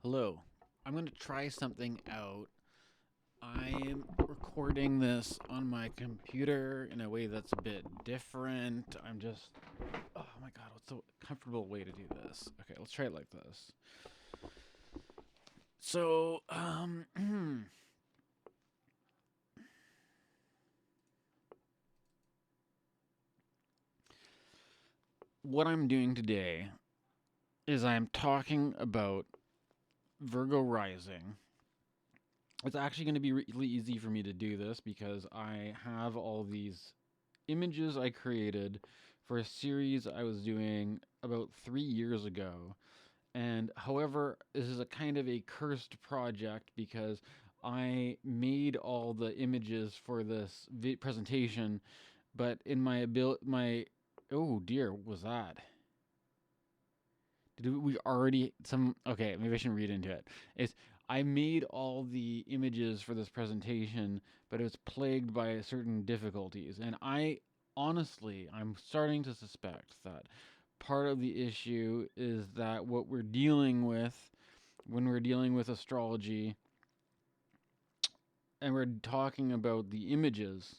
Hello. I'm going to try something out. I am recording this on my computer in a way that's a bit different. Oh my god, what's a comfortable way to do this? Okay, let's try it like this. So, what I'm doing today is I'm talking about Virgo Rising. It's actually going to be really easy for me to do this because I have all these images I created for a series I was doing about 3 years ago. And however, this is a kind of a cursed project because I made all the images for this presentation, but in my oh dear, what was that? Did we already some? Okay, maybe I shouldn't read into it. It's I made all the images for this presentation, but it was plagued by certain difficulties, and I'm starting to suspect that part of the issue is that what we're dealing with when we're dealing with astrology and we're talking about the images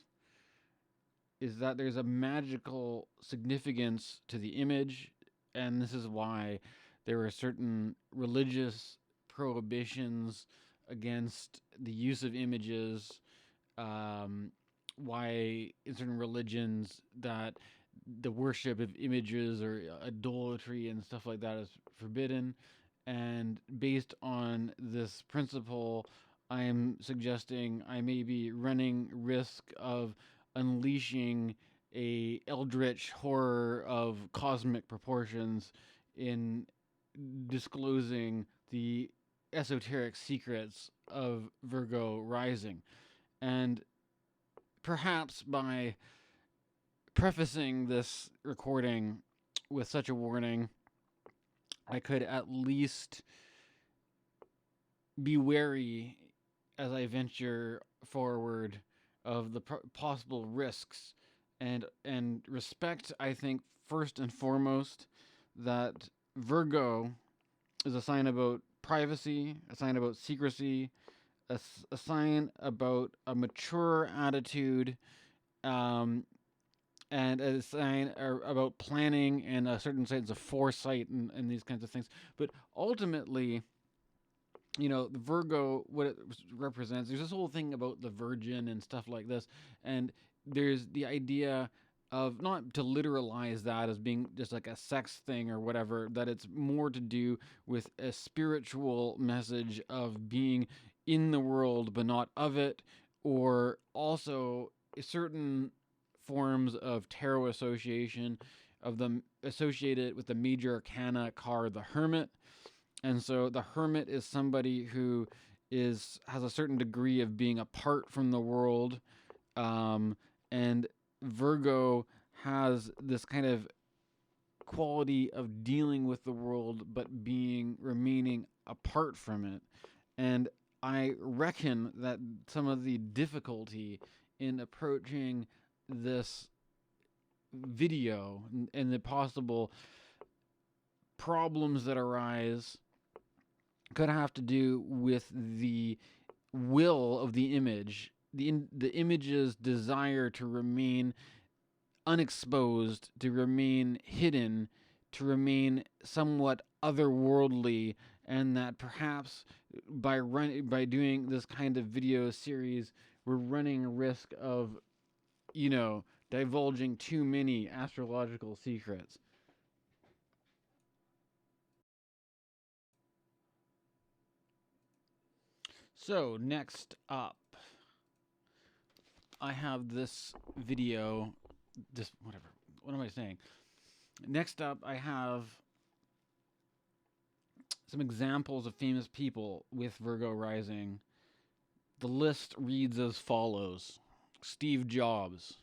is that there's a magical significance to the image, and this is why there are certain religious prohibitions against the use of images. Why in certain religions that the worship of images or idolatry and stuff like that is forbidden. And based on this principle, I am suggesting I may be running risk of unleashing a eldritch horror of cosmic proportions in disclosing the esoteric secrets of Virgo rising. And perhaps by prefacing this recording with such a warning, I could at least be wary as I venture forward of the possible risks and respect, I think, first and foremost, that Virgo is a sign about privacy, a sign about secrecy, a sign about a mature attitude, um, and a sign about planning and a certain sense of foresight and these kinds of things. But ultimately, the Virgo, what it represents, there's this whole thing about the Virgin and stuff like this. And there's the idea of not to literalize that as being just like a sex thing or whatever, that it's more to do with a spiritual message of being in the world but not of it, or also certain forms of tarot association of them associated with the major arcana card, the Hermit. And so the Hermit is somebody who has a certain degree of being apart from the world, and Virgo has this kind of quality of dealing with the world but remaining apart from it. And I reckon that some of the difficulty in approaching this video and the possible problems that arise could have to do with the will of the image, the image's desire to remain unexposed, to remain hidden, to remain somewhat otherworldly, and that perhaps by doing this kind of video series, we're running a risk of, divulging too many astrological secrets. So, next up, I have this video. Whatever. What am I saying? Next up, I have some examples of famous people with Virgo rising. The list reads as follows: Steve Jobs,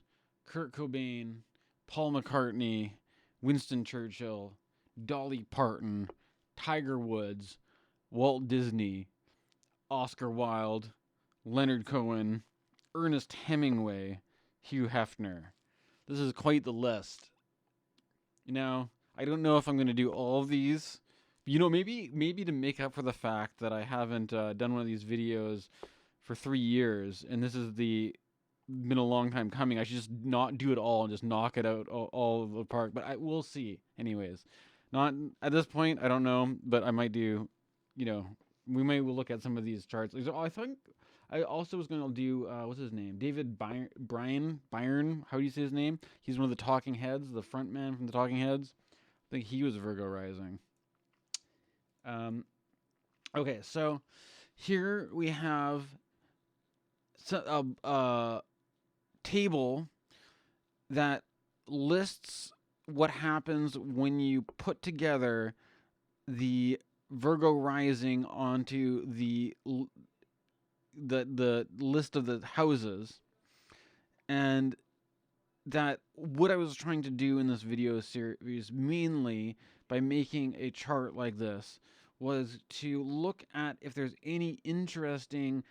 Kurt Cobain, Paul McCartney, Winston Churchill, Dolly Parton, Tiger Woods, Walt Disney, Oscar Wilde, Leonard Cohen, Ernest Hemingway, Hugh Hefner. This is quite the list. I don't know if I'm going to do all of these maybe to make up for the fact that I haven't done one of these videos for 3 years, and this is been a long time coming. I should just not do it all and just knock it out all of the park. But I will see, anyways. Not at this point. I don't know, but I might do. We may look at some of these charts. I think I also was going to do what's his name, David Byrne. How do you say his name? He's one of the Talking Heads, the front man from the Talking Heads. I think he was Virgo rising. Okay, so here we have a table that lists what happens when you put together the Virgo rising onto the list of the houses, and that what I was trying to do in this video series, mainly by making a chart like this, was to look at if there's any interesting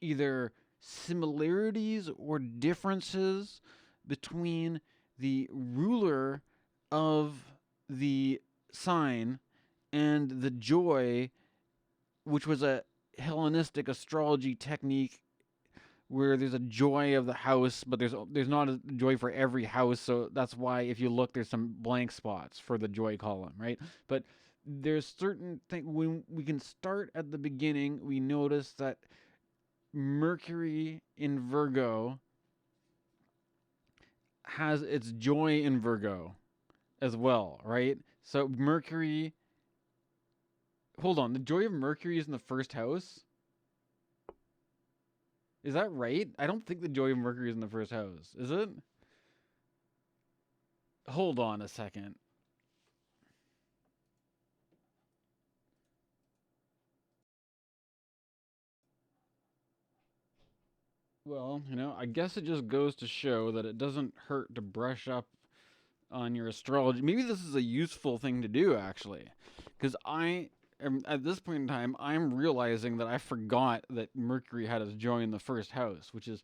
either similarities or differences between the ruler of the sign and the joy, which was a Hellenistic astrology technique where there's a joy of the house, but there's not a joy for every house. So that's why if you look, there's some blank spots for the joy column, right? But there's certain things when we can start at the beginning. We notice that Mercury in Virgo has its joy in Virgo as well, right? So Mercury, hold on, the joy of Mercury is in the first house? Is that right? I don't think the joy of Mercury is in the first house. Is it? Hold on a second. Well, I guess it just goes to show that it doesn't hurt to brush up on your astrology. Maybe this is a useful thing to do, actually. Because at this point in time, I'm realizing that I forgot that Mercury had its joy in the first house, which is,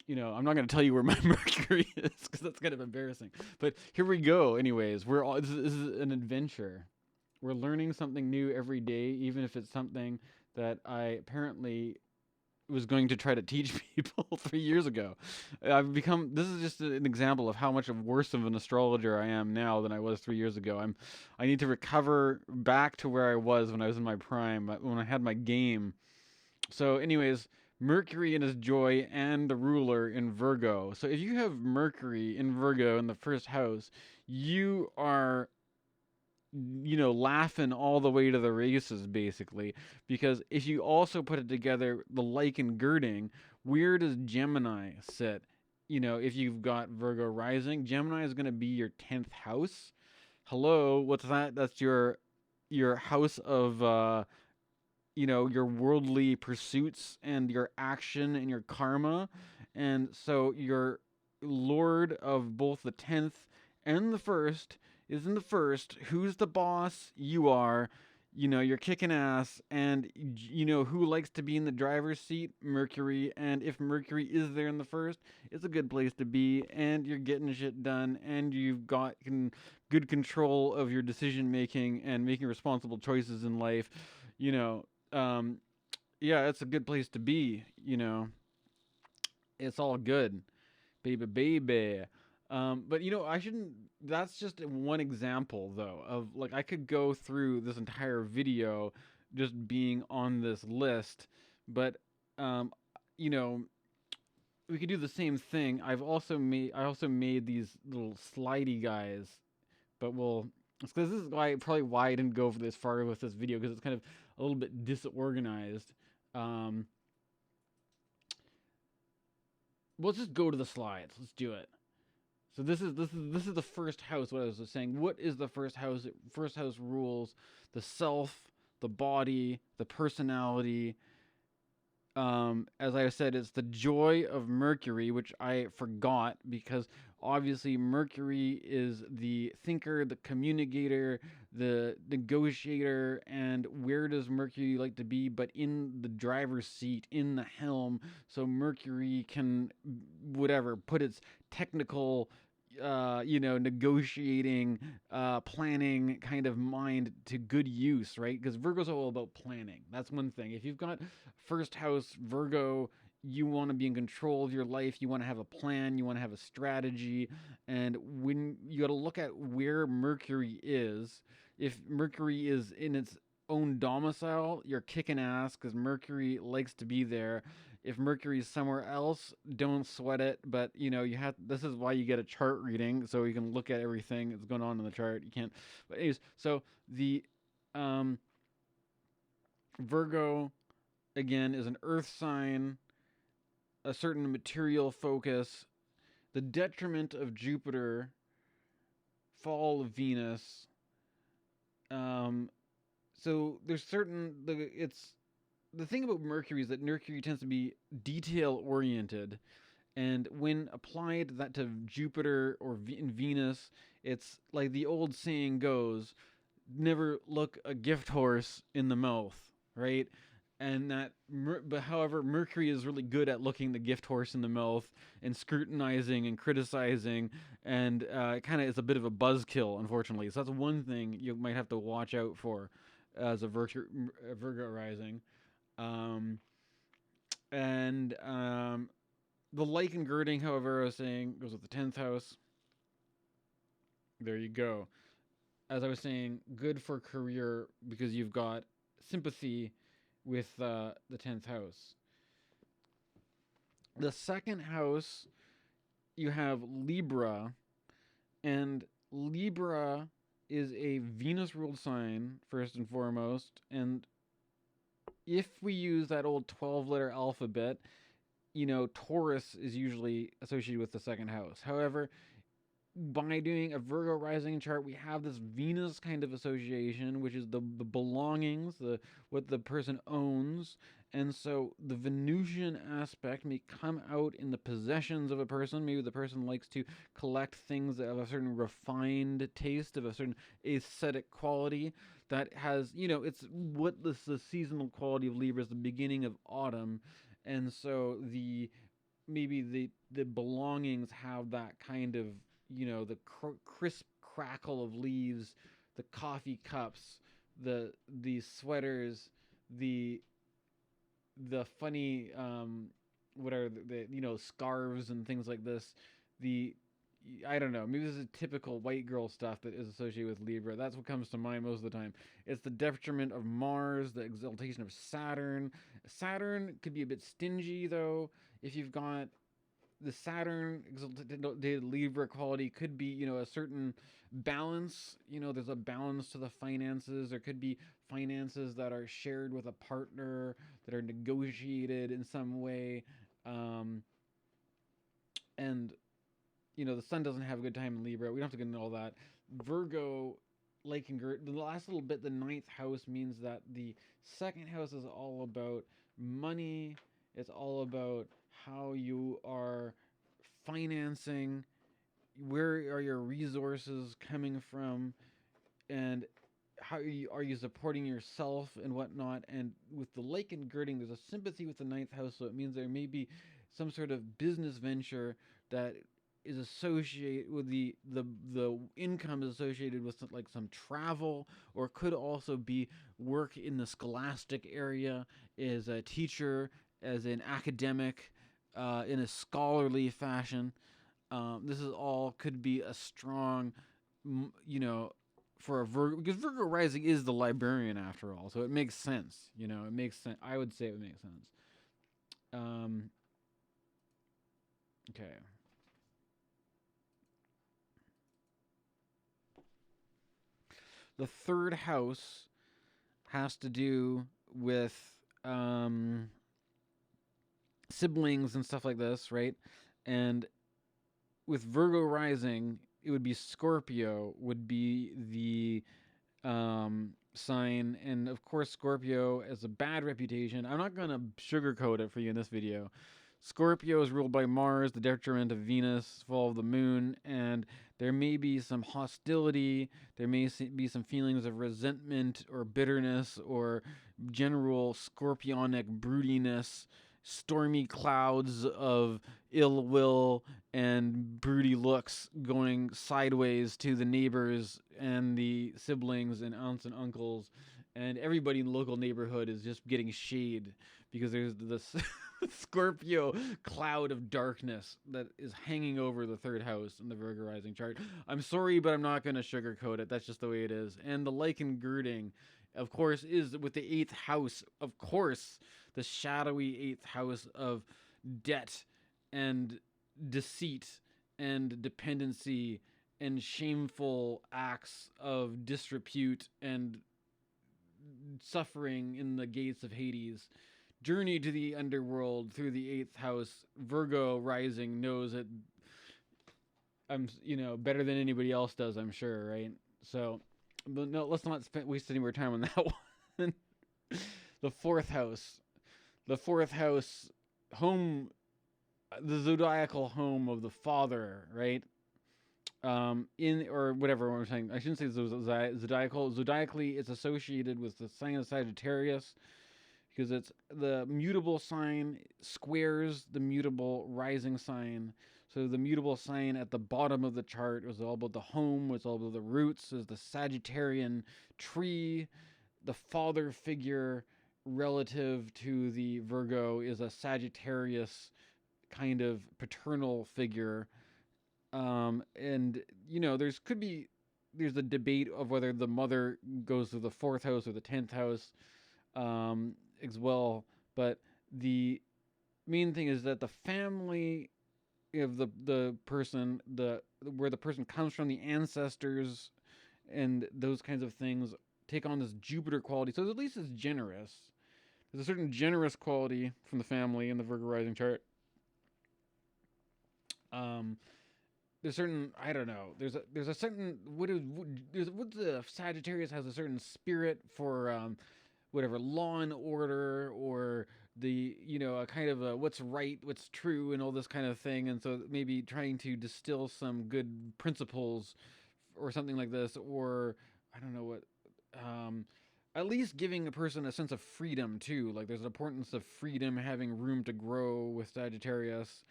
I'm not going to tell you where my Mercury is because that's kind of embarrassing. But here we go. Anyways, this is an adventure. We're learning something new every day, even if it's something that I apparently was going to try to teach people 3 years ago. This is just an example of how much worse of an astrologer I am now than I was 3 years ago. I need to recover back to where I was when I was in my prime, when I had my game. So anyways, Mercury in his joy and the ruler in Virgo. So if you have Mercury in Virgo in the first house, you are laughing all the way to the races, basically. Because if you also put it together, the like and girding, where does Gemini sit? If you've got Virgo rising, Gemini is going to be your 10th house. Hello, what's that? That's your house of, your worldly pursuits and your action and your karma. And so your lord of both the 10th and the 1st is in the first. Who's the boss? You are. You're kicking ass. And who likes to be in the driver's seat? Mercury. And if Mercury is there in the first, it's a good place to be. And you're getting shit done. And you've got good control of your decision making and making responsible choices in life. Yeah, it's a good place to be. It's all good. Baby. But I shouldn't. That's just one example, though, of I could go through this entire video just being on this list, but we could do the same thing. I also made these little slidey guys, but because this is probably why I didn't go for this far with this video, because it's kind of a little bit disorganized. Let's just go to the slides. Let's do it. So this is the first house. What I was saying. What is the first house? First house rules the self, the body, the personality. As I said, it's the joy of Mercury, which I forgot because obviously Mercury is the thinker, the communicator, the negotiator, and where does Mercury like to be? But in the driver's seat, in the helm, so Mercury can, put its technical negotiating, planning kind of mind to good use, right? Because Virgo's all about planning. That's one thing. If you've got first house Virgo, you want to be in control of your life. You want to have a plan. You want to have a strategy. And when you got to look at where Mercury is, if Mercury is in its own domicile, you're kicking ass because Mercury likes to be there. If Mercury's somewhere else, don't sweat it. But you have. This is why you get a chart reading, so you can look at everything that's going on in the chart. You can't. But anyways, so the Virgo again is an Earth sign, a certain material focus, the detriment of Jupiter, fall of Venus. So there's certain the thing about Mercury is that Mercury tends to be detail oriented, and when applied that to Jupiter or Venus, it's like the old saying goes, never look a gift horse in the mouth, right? And but however, Mercury is really good at looking the gift horse in the mouth and scrutinizing and criticizing, and kind of is a bit of a buzzkill, unfortunately. So that's one thing you might have to watch out for as a Virgo rising. And the lichen girding, however, I was saying, goes with the 10th house. There you go. As I was saying, good for career because you've got sympathy with the 10th house. The second house, you have Libra, and Libra is a Venus ruled sign, first and foremost, and if we use that old 12-letter alphabet, Taurus is usually associated with the second house. However, by doing a Virgo rising chart, we have this Venus kind of association, which is the belongings, what the person owns. And so the Venusian aspect may come out in the possessions of a person. Maybe the person likes to collect things that have a certain refined taste, of a certain aesthetic quality that has, it's what the seasonal quality of Libra is, the beginning of autumn. And so maybe the belongings have that kind of, the crisp crackle of leaves, the coffee cups, the sweaters, the funny what are the scarves and things like this. I don't know, maybe this is typical white girl stuff that is associated with Libra. That's what comes to mind most of the time. It's the detriment of Mars, the exaltation of Saturn. Saturn could be a bit stingy though. If you've got the Saturn exalted Libra quality, could be, a certain balance. There's a balance to the finances. There could be finances that are shared with a partner, that are negotiated in some way. And, the sun doesn't have a good time in Libra. We don't have to get into all that. Virgo, the last little bit, the 9th house means that the second house is all about money. It's all about how you are financing, where are your resources coming from, and how are you supporting yourself and whatnot. And with the lichen girding, there's a sympathy with the 9th house, so it means there may be some sort of business venture that is associated with the income is associated with some travel, or could also be work in the scholastic area as a teacher, as an academic, in a scholarly fashion. This is all could be a strong, for a Virgo, because Virgo rising is the librarian after all, so it makes sense. It makes sense. I would say it would make sense. Okay. The third house has to do with siblings and stuff like this, right? And with Virgo rising, it would be Scorpio would be the sign, and of course Scorpio has a bad reputation. I'm not gonna sugarcoat it for you in this video. Scorpio is ruled by Mars, the detriment of Venus, fall of the moon, and there may be some hostility, there may be some feelings of resentment or bitterness or general scorpionic broodiness stormy clouds of ill will and broody looks going sideways to the neighbors and the siblings and aunts and uncles, and everybody in the local neighborhood is just getting shade because there's this Scorpio cloud of darkness that is hanging over the third house in the Virgo rising chart. I'm sorry, but I'm not going to sugarcoat it. That's just the way it is. And the lichen girding, of course, is with the eighth house. Of course, the shadowy eighth house of debt and deceit and dependency and shameful acts of disrepute and suffering in the gates of Hades. Journey to the underworld through the eighth house. Virgo rising knows it. I'm, better than anybody else does, I'm sure, right? So, but no, let's not waste any more time on that one. The fourth house. The fourth house, home, the zodiacal home of the father, right? Or whatever I'm saying. I shouldn't say zodiacal. Zodiacally, it's associated with the sign of Sagittarius, because it's the mutable sign squares the mutable rising sign. So the mutable sign at the bottom of the chart was all about the home, was all about the roots, is the Sagittarian tree. The father figure relative to the Virgo is a Sagittarius kind of paternal figure. And there's a debate of whether the mother goes to the fourth house or the 10th house. As well, but the main thing is that the family of the person, where the person comes from, the ancestors, and those kinds of things take on this Jupiter quality. So at least it's generous. There's a certain generous quality from the family in the Virgo rising chart. There's certain, I don't know. There's a certain what the Sagittarius has a certain spirit for whatever, law and order, or the, a kind of a what's right, what's true, and all this kind of thing. And so maybe trying to distill some good principles or something like this, or I don't know what, at least giving a person a sense of freedom too. Like there's an importance of freedom, having room to grow with Sagittarius.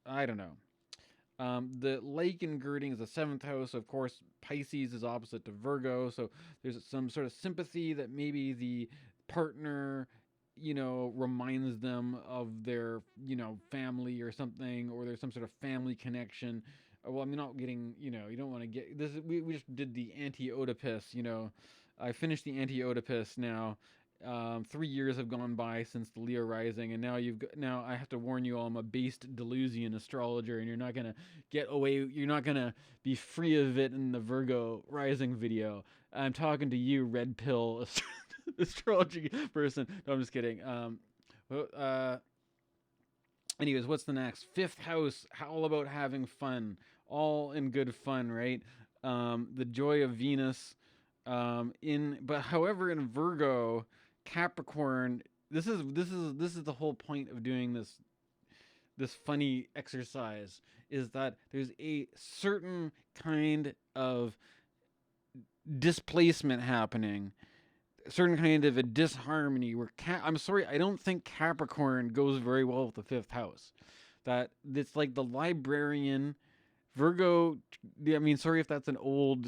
I don't know. The lichen girding is the seventh house. Of course, Pisces is opposite to Virgo, so there's some sort of sympathy that maybe the partner, reminds them of their, family or something, or there's some sort of family connection. Well, I'm not getting, you don't want to get this. We just did the anti-Oedipus. I finished the anti-Oedipus now. 3 years have gone by since the Leo rising, and now I have to warn you all, I'm a based Delusian astrologer, and you're not gonna get away. You're not gonna be free of it in the Virgo rising video. I'm talking to you, red pill astrology person. No, I'm just kidding. Anyways, what's the next? Fifth house, all about having fun, all in good fun, right? The joy of Venus. However, in Virgo, Capricorn, this is the whole point of doing this funny exercise, is that there's a certain kind of displacement happening, a certain kind of a disharmony where I'm sorry, I don't think Capricorn goes very well with the fifth house. That it's like the librarian Virgo. I mean, sorry if that's an old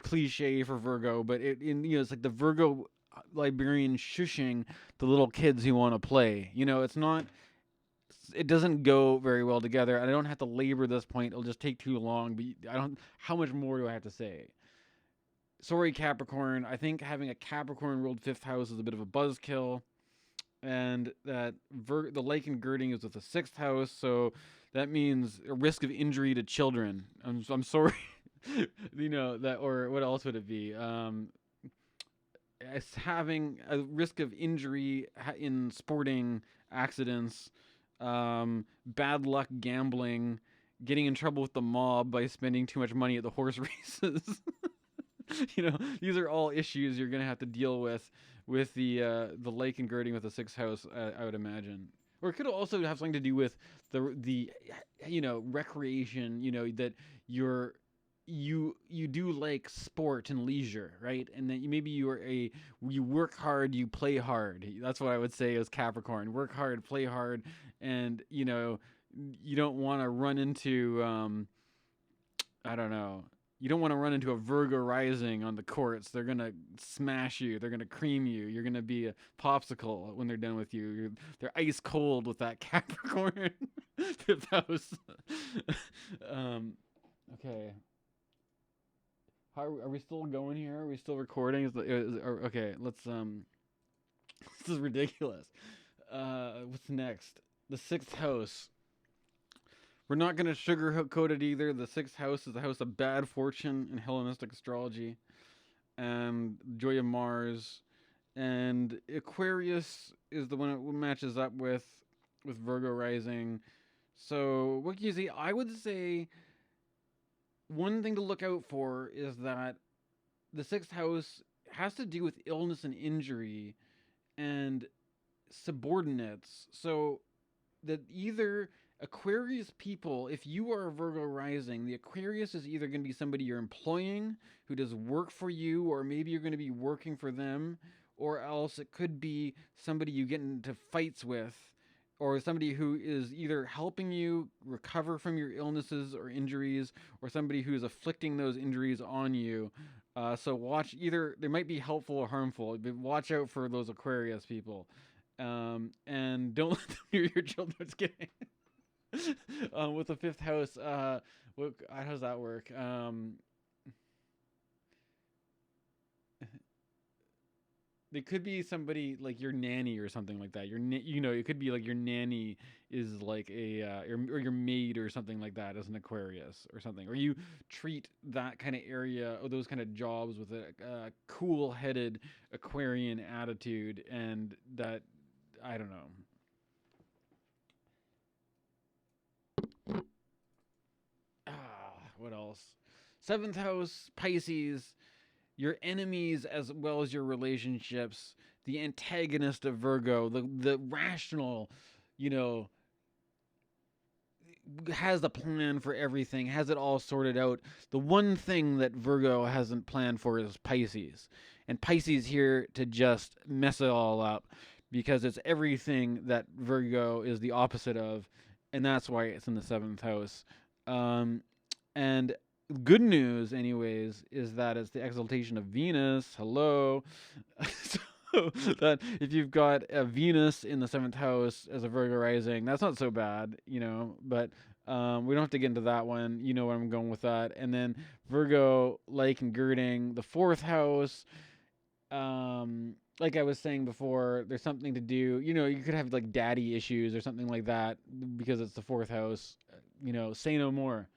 cliche for Virgo, but it's like the Virgo librarian shushing the little kids who want to play. It doesn't go very well together. I don't have to labor this point. It'll just take too long, but how much more do I have to say? Sorry, Capricorn. I think having a Capricorn ruled fifth house is a bit of a buzzkill, and that the lichen girding is with the sixth house, so that means a risk of injury to children. I'm sorry. That, or what else would it be? As having a risk of injury in sporting accidents, bad luck gambling, getting in trouble with the mob by spending too much money at the horse races. These are all issues you're gonna have to deal with the lichen girding with the sixth house. I would imagine, or it could also have something to do with the recreation. That you're you do like sport and leisure, right? And then maybe you work hard, you play hard. That's what I would say as Capricorn: work hard, play hard, and you don't want to run into I don't know. You don't want to run into a Virgo rising on the courts. They're gonna smash you. They're gonna cream you. You're gonna be a popsicle when they're done with you. They're ice cold with that Capricorn fifth house. um, okay. How are we still going here? Are we still recording? Okay, let's this is ridiculous. What's next? The sixth house. We're not going to sugarcoat it either. The sixth house is the house of bad fortune in Hellenistic astrology, and joy of Mars, and Aquarius is the one it matches up with Virgo rising. So what can you see? I would say one thing to look out for is that the sixth house has to do with illness and injury and subordinates. So that either Aquarius people, if you are a Virgo rising, the Aquarius is either going to be somebody you're employing who does work for you, or maybe you're going to be working for them, or else it could be somebody you get into fights with, or somebody who is either helping you recover from your illnesses or injuries, or somebody who is afflicting those injuries on you. So watch, either they might be helpful or harmful, but watch out for those Aquarius people. And don't let them hear your children's kidding. With the fifth house, how does that work? They could be somebody like your nanny or something like that. It could be like your nanny is like or your maid or something like that as an Aquarius or something. Or you treat that kind of area or those kind of jobs with a cool-headed Aquarian attitude, and that I don't know. What else? Seventh house, Pisces, your enemies as well as your relationships, the antagonist of Virgo, the rational, you know, has a plan for everything, has it all sorted out. The one thing that Virgo hasn't planned for is Pisces. And Pisces here to just mess it all up because it's everything that Virgo is the opposite of, and that's why it's in the seventh house. And good news, anyways, is that it's the exaltation of Venus. Hello. So that if you've got a Venus in the seventh house as a Virgo rising, that's not so bad, but we don't have to get into that one. You know where I'm going with that. And then Virgo, like and girding the fourth house. Like I was saying before, there's something to do. You could have like daddy issues or something like that because it's the fourth house. Say no more.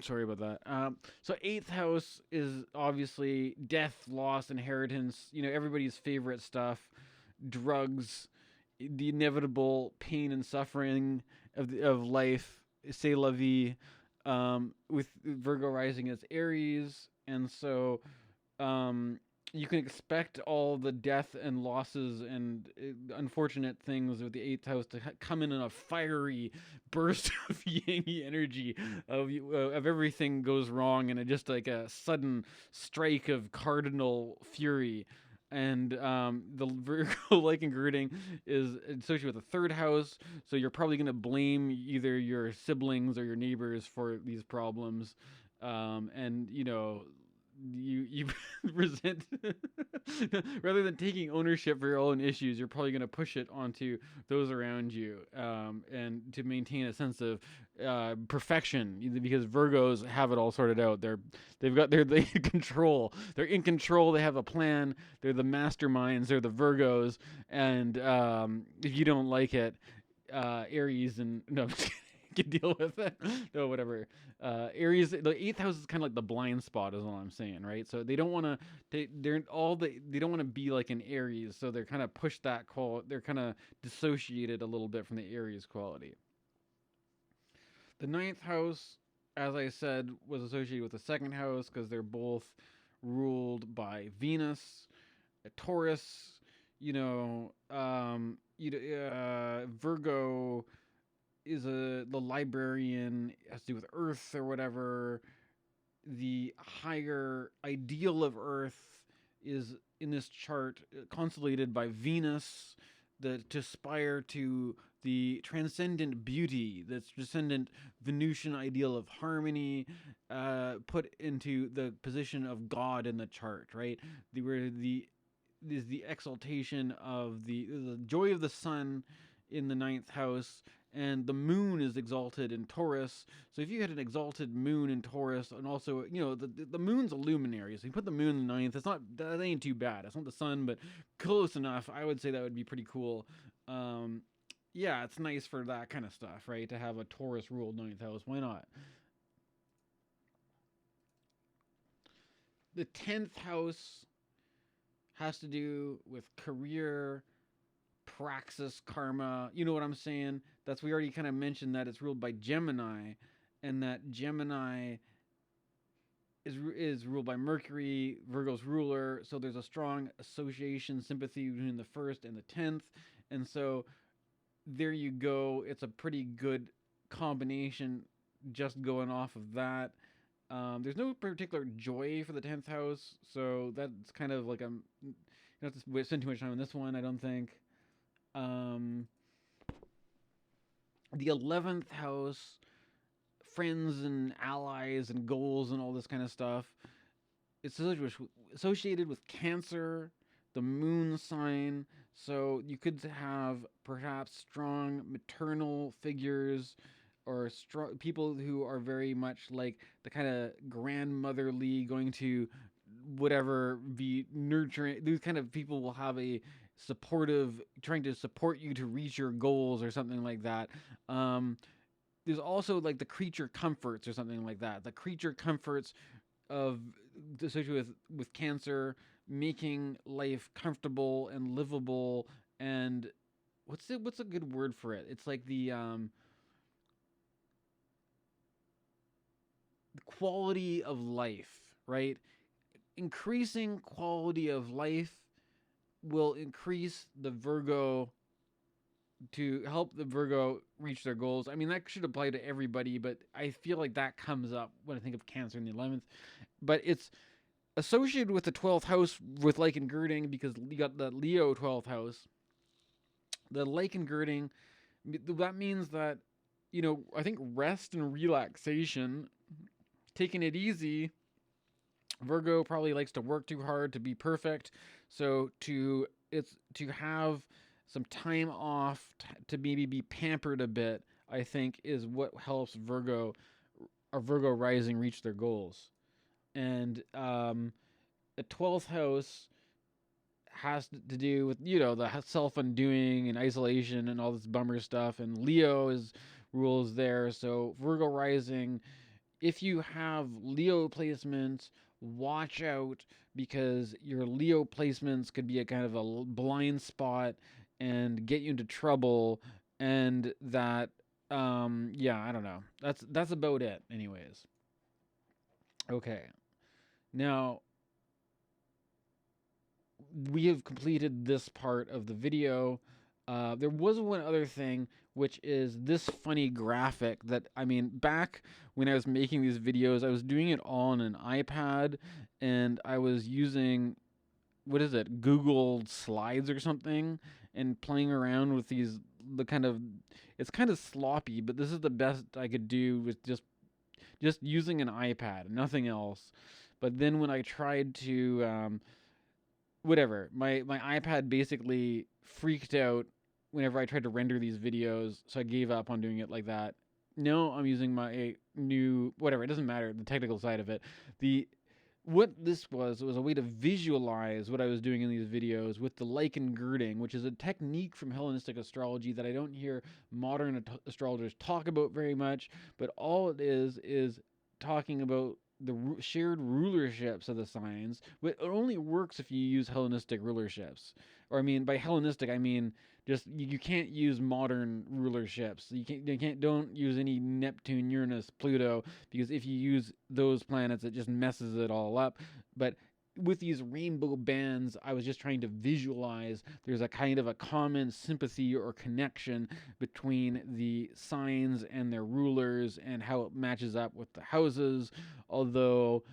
Sorry about that. So eighth house is obviously death, loss, inheritance. Everybody's favorite stuff: drugs, the inevitable pain and suffering of life. C'est la vie. With Virgo rising as Aries, and so you can expect all the death and losses and unfortunate things with the eighth house to come in a fiery burst of yang energy of everything goes wrong, and just like a sudden strike of cardinal fury. And the Virgo like and girding is associated with the third house, so you're probably going to blame either your siblings or your neighbors for these problems, and you resent rather than taking ownership for your own issues. You're probably going to push it onto those around you, and to maintain a sense of perfection, because Virgos have it all sorted out. They're in control. They're in control. They have a plan. They're the masterminds. They're the Virgos, and if you don't like it, Aries and no. Can deal with it. No, whatever. Aries, the eighth house is kind of like the blind spot, is all I'm saying, right? So they don't want to. They don't want to be like an Aries, so they're kind of push that They're kind of dissociated a little bit from the Aries quality. The ninth house, as I said, was associated with the second house because they're both ruled by Venus, Taurus. Virgo the librarian, has to do with Earth or whatever. The higher ideal of Earth is in this chart constellated by Venus, to aspire to the transcendent beauty, that's transcendent Venusian ideal of harmony, put into the position of God in the chart, right? Where the is the exaltation of the joy of the sun in the ninth house, and the moon is exalted in Taurus. So if you had an exalted moon in Taurus, and also, the moon's a luminary, so you put the moon in the ninth, that ain't too bad. It's not the sun, but close enough. I would say that would be pretty cool. Yeah, it's nice for that kind of stuff, right? To have a Taurus ruled ninth house. Why not? The 10th house has to do with career, praxis, karma. You know what I'm saying? We already kind of mentioned that it's ruled by Gemini, and that Gemini is ruled by Mercury, Virgo's ruler. So there's a strong association, sympathy between the first and the 10th. And so there you go. It's a pretty good combination just going off of that. There's no particular joy for the 10th house, so that's kind of like you don't have to spend too much time on this one, I don't think. The 11th house, friends and allies and goals and all this kind of stuff. It's associated with Cancer, the moon sign. So you could have perhaps strong maternal figures, or people who are very much like the kind of grandmotherly, going to whatever, be nurturing. These kind of people will have a supportive, trying to support you to reach your goals or something like that. There's also like the creature comforts or something like that. The creature comforts of associated with Cancer, making life comfortable and livable, and what's a good word for it? It's like the quality of life, right? Increasing quality of life will increase the Virgo, to help the Virgo reach their goals. I mean, that should apply to everybody, but I feel like that comes up when I think of Cancer in the 11th. But it's associated with the 12th house with Lichen girding, because you got the Leo 12th house. The Lichen girding, that means that, I think rest and relaxation, taking it easy. Virgo probably likes to work too hard to be perfect, so to have some time off, to maybe be pampered a bit, I think is what helps Virgo rising reach their goals. And the 12th house has to do with, the self-undoing and isolation and all this bummer stuff, and Leo rules there. So Virgo rising, if you have Leo placements, watch out, because your Leo placements could be a kind of a blind spot and get you into trouble. And that, I don't know. That's about it, anyways. Okay. Now, we have completed this part of the video. There was one other thing, which is this funny graphic that, back when I was making these videos, I was doing it all on an iPad, and I was using, Google Slides or something, and playing around with it's kind of sloppy, but this is the best I could do with just using an iPad, nothing else. But then when I tried to, my iPad basically freaked out whenever I tried to render these videos, so I gave up on doing it like that. No, I'm using my new, it doesn't matter, the technical side of it. What this was a way to visualize what I was doing in these videos with the lichen girding, which is a technique from Hellenistic astrology that I don't hear modern astrologers talk about very much, but all it is talking about the shared rulerships of the signs. But it only works if you use Hellenistic rulerships. Or by Hellenistic, just you can't use modern rulerships. Don't use any Neptune, Uranus, Pluto, because if you use those planets, it just messes it all up. But with these rainbow bands, I was just trying to visualize there's a kind of a common sympathy or connection between the signs and their rulers and how it matches up with the houses. Although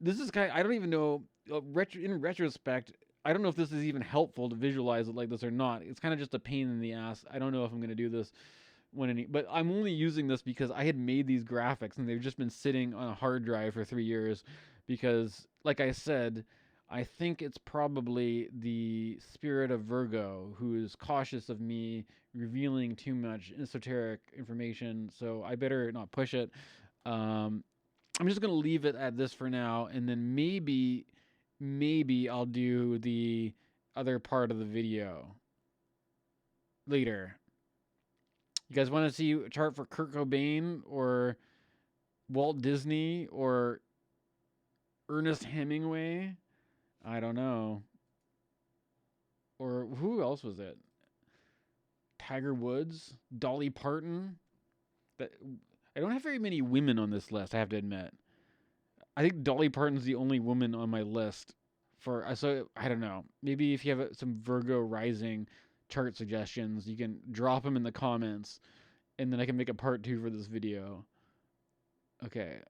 this is kind of, I don't even know, in retrospect, I don't know if this is even helpful to visualize it like this or not. It's kind of just a pain in the ass. I don't know if I'm going to do this but I'm only using this because I had made these graphics and they've just been sitting on a hard drive for 3 years because, like I said, I think it's probably the spirit of Virgo who is cautious of me revealing too much esoteric information, so I better not push it. I'm just going to leave it at this for now, and then maybe I'll do the other part of the video later. You guys want to see a chart for Kurt Cobain or Walt Disney or Ernest Hemingway? I don't know. Or who else was it? Tiger Woods? Dolly Parton? I don't have very many women on this list, I have to admit. I think Dolly Parton's the only woman on my list. So I don't know. Maybe if you have some Virgo Rising chart suggestions, you can drop them in the comments, and then I can make a part 2 for this video. Okay,